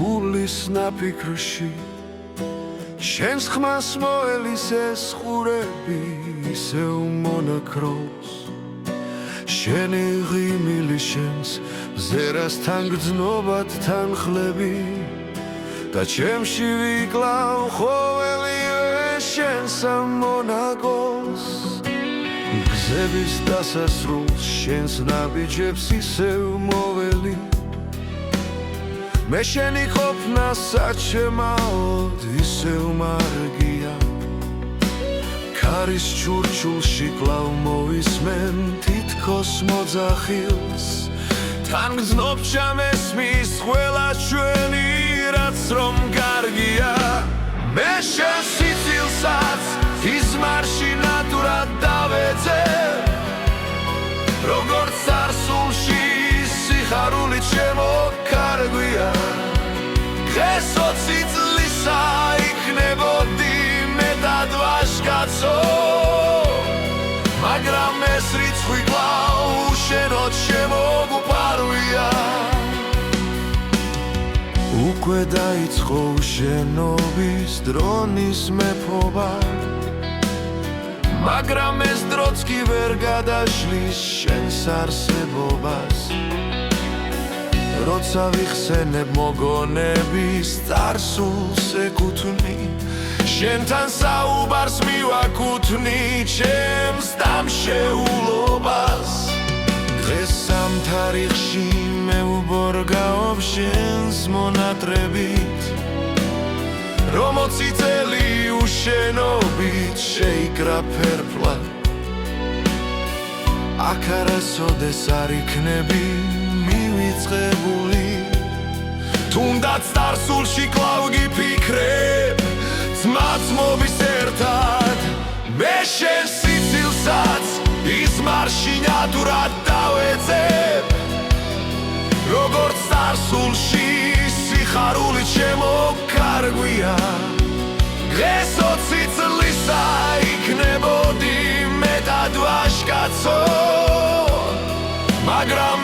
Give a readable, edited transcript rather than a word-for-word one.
გულის ნაფიქრში შენს ხმას მოელის ეს ხურები ისევ მონაქრობს შენი ღიმილი შენს ზერასთან გრძნობად თანხლები და ჩემში ვიკლავ ყოველივე შენს ამონაკოს გზების დასასრულს შენს ნაბიჯებს ისევ მოველი მე შენი ყოფნა საჩემაოდ ისევ მარგია ქარის ჩურჩულში კვლავ მოვისმენ თითქოს მოძახილს თან გრძნობ ჩამესმის ყველა ჩვენი რაც რომ კარგია მე შენ სიცილსაც იზმარში ნატურად დავეძებ როგორც წარსულში სიხარული ჩემო კარგვია დღეს 20 წლისა იქნებოდი მეტად ვაჟკაცო მაგრამ ეს რიცხვი კვლავ უშენოდ შემოგუპარვია უკვე დაიწყო შენობის დრონის მეფობა მაგრამ ეს დროც კი ვერ გადაშლის შენს არსებობას როცა ვიხსენებ მოგონების წარსულს ეკუთვნი შენთან საუბარს მივაკუთვნი ჩემს დამშეულობას დღეს ამ თარიღში მე ვბორგაობ შენს მონატრებით რომ 20 წელი უშენობით შეიკრა ფერფლად აქ არასოდეს არ იქნები მივიწყებული თუნდაც წარსულში კვლავ გიფიქრებ ძმაც მოვის ერთად მე შენ სიცილსაც იზმარში ნატურად დავეძებ როგორც წარსულში სიხარული ჩემო კარგვია დღეს 20 წლისა იქნებოდი მეტად ვაჟკაცო მაგრამ